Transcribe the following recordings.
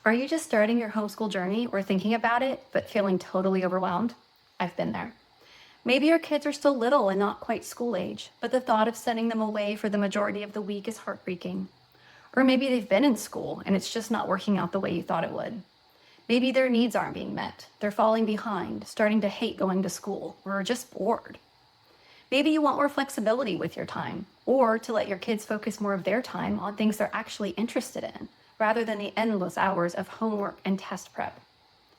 Are you just starting your homeschool journey or thinking about it, but feeling totally overwhelmed? I've been there. Maybe your kids are still little and not quite school age, but the thought of sending them away for the majority of the week is heartbreaking. Or maybe they've been in school and it's just not working out the way you thought it would. Maybe their needs aren't being met. They're falling behind, starting to hate going to school, or are just bored. Maybe you want more flexibility with your time, or to let your kids focus more of their time on things they're actually interested in, rather than the endless hours of homework and test prep.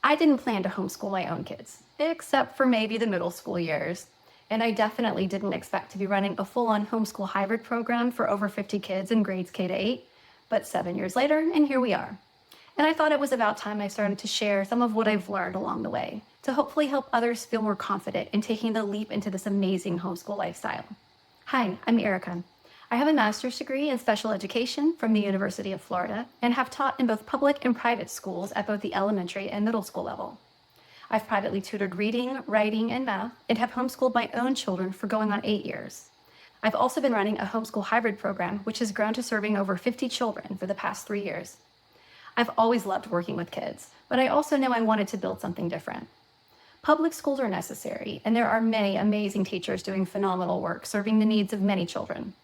I didn't plan to homeschool my own kids, except for maybe the middle school years. And I definitely didn't expect to be running a full-on homeschool hybrid program for over 50 kids in grades K to 8. But 7 years later, and here we are. And I thought it was about time I started to share some of what I've learned along the way to hopefully help others feel more confident in taking the leap into this amazing homeschool lifestyle. Hi, I'm Erika. I have a master's degree in special education from the University of Florida and have taught in both public and private schools at both the elementary and middle school level. I've privately tutored reading, writing, and math and have homeschooled my own children for going on 8 years. I've also been running a homeschool hybrid program, which has grown to serving over 50 children for the past 3 years. I've always loved working with kids, but I also knew I wanted to build something different. Public schools are necessary, and there are many amazing teachers doing phenomenal work serving the needs of many children.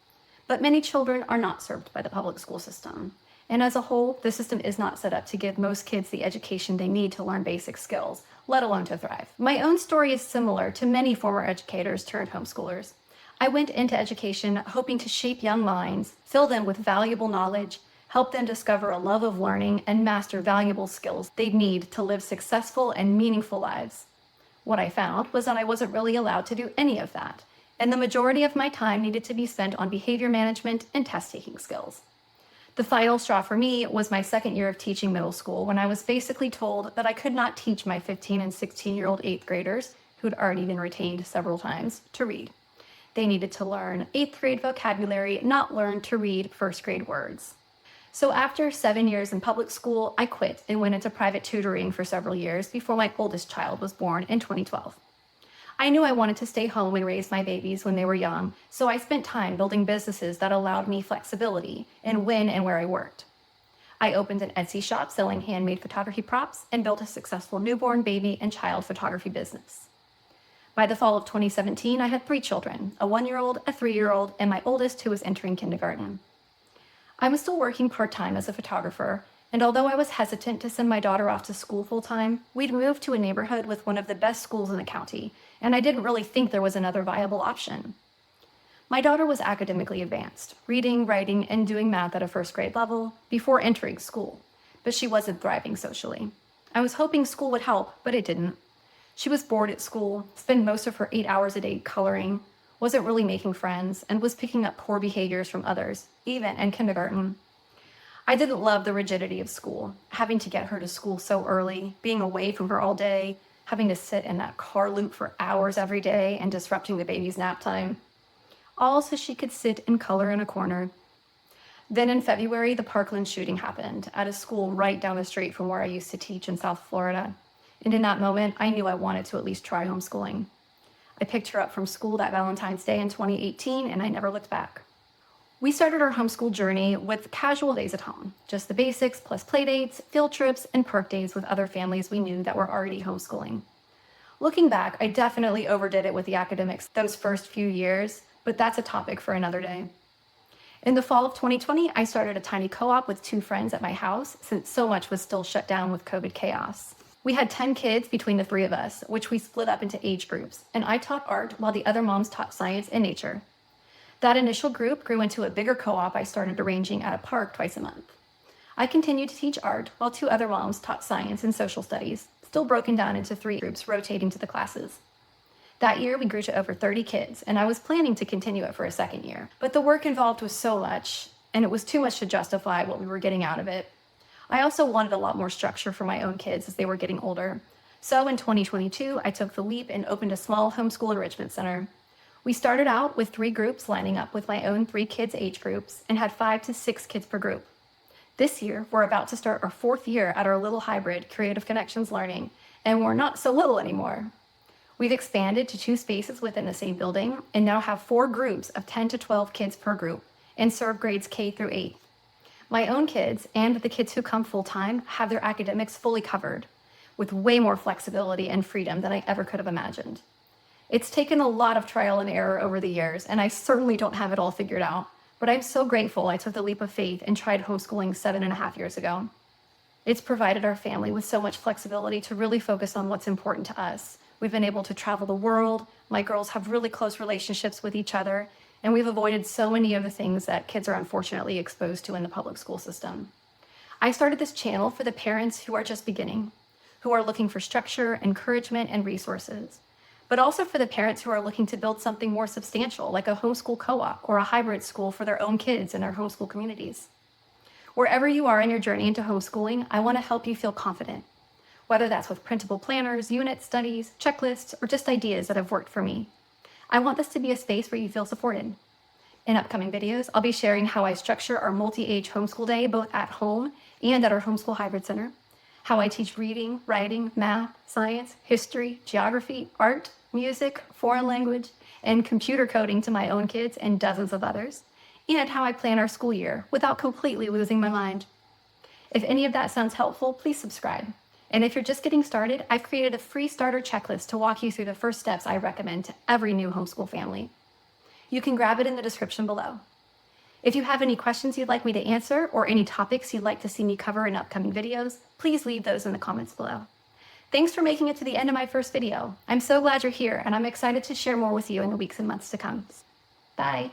But many children are not served by the public school system. And as a whole, the system is not set up to give most kids the education they need to learn basic skills, let alone to thrive. My own story is similar to many former educators turned homeschoolers. I went into education hoping to shape young minds, fill them with valuable knowledge, help them discover a love of learning, and master valuable skills they'd need to live successful and meaningful lives. What I found was that I wasn't really allowed to do any of that, and the majority of my time needed to be spent on behavior management and test-taking skills. The final straw for me was my second year of teaching middle school, when I was basically told that I could not teach my 15 and 16-year-old 8th graders, who'd already been retained several times, to read. They needed to learn 8th grade vocabulary, not learn to read 1st grade words. So after 7 years in public school, I quit and went into private tutoring for several years before my oldest child was born in 2012. I knew I wanted to stay home and raise my babies when they were young, so I spent time building businesses that allowed me flexibility in when and where I worked. I opened an Etsy shop selling handmade photography props and built a successful newborn, baby, and child photography business. By the fall of 2017, I had 3 children, a 1-year-old, a 3-year-old, and my oldest who was entering kindergarten. I was still working part-time as a photographer, and although I was hesitant to send my daughter off to school full-time, we'd moved to a neighborhood with one of the best schools in the county, and I didn't really think there was another viable option. My daughter was academically advanced, reading, writing, and doing math at a 1st grade level before entering school, but she wasn't thriving socially. I was hoping school would help, but it didn't. She was bored at school, spent most of her 8 hours a day coloring, wasn't really making friends, and was picking up poor behaviors from others, even in kindergarten. I didn't love the rigidity of school, having to get her to school so early, being away from her all day, having to sit in that car loop for hours every day, and disrupting the baby's nap time. All so she could sit and color in a corner. Then in February, the Parkland shooting happened at a school right down the street from where I used to teach in South Florida. And in that moment, I knew I wanted to at least try homeschooling. I picked her up from school that Valentine's Day in 2018, and I never looked back. We started our homeschool journey with casual days at home, just the basics plus playdates, field trips, and perk days with other families we knew that were already homeschooling. Looking back, I definitely overdid it with the academics those first few years, but that's a topic for another day. In the fall of 2020, I started a tiny co-op with 2 friends at my house, since so much was still shut down with COVID chaos. We had 10 kids between the 3 of us, which we split up into age groups, and I taught art while the other moms taught science and nature. That initial group grew into a bigger co-op I started arranging at a park twice a month. I continued to teach art while 2 other moms taught science and social studies, still broken down into 3 groups rotating to the classes. That year, we grew to over 30 kids, and I was planning to continue it for a second year, but the work involved was so much, and it was too much to justify what we were getting out of it. I also wanted a lot more structure for my own kids as they were getting older. So in 2022, I took the leap and opened a small homeschool enrichment center. We started out with 3 groups lining up with my own 3 kids' age groups and had 5 to 6 kids per group. This year, we're about to start our 4th year at our little hybrid Creative Connections Learning, and we're not so little anymore. We've expanded to 2 spaces within the same building and now have 4 groups of 10 to 12 kids per group and serve grades K through 8. My own kids and the kids who come full-time have their academics fully covered, with way more flexibility and freedom than I ever could have imagined. It's taken a lot of trial and error over the years, and I certainly don't have it all figured out, but I'm so grateful I took the leap of faith and tried homeschooling 7.5 years ago. It's provided our family with so much flexibility to really focus on what's important to us. We've been able to travel the world, my girls have really close relationships with each other, and we've avoided so many of the things that kids are unfortunately exposed to in the public school system. I started this channel for the parents who are just beginning, who are looking for structure, encouragement, and resources, but also for the parents who are looking to build something more substantial, like a homeschool co-op or a hybrid school for their own kids in their homeschool communities. Wherever you are in your journey into homeschooling, I want to help you feel confident, whether that's with printable planners, unit studies, checklists, or just ideas that have worked for me. I want this to be a space where you feel supported. In upcoming videos, I'll be sharing how I structure our multi-age homeschool day, both at home and at our Homeschool Hybrid Center, how I teach reading, writing, math, science, history, geography, art, music, foreign language, and computer coding to my own kids and dozens of others, and how I plan our school year without completely losing my mind. If any of that sounds helpful, please subscribe. And if you're just getting started, I've created a free starter checklist to walk you through the first steps I recommend to every new homeschool family. You can grab it in the description below. If you have any questions you'd like me to answer or any topics you'd like to see me cover in upcoming videos, please leave those in the comments below. Thanks for making it to the end of my first video. I'm so glad you're here, and I'm excited to share more with you in the weeks and months to come. Bye.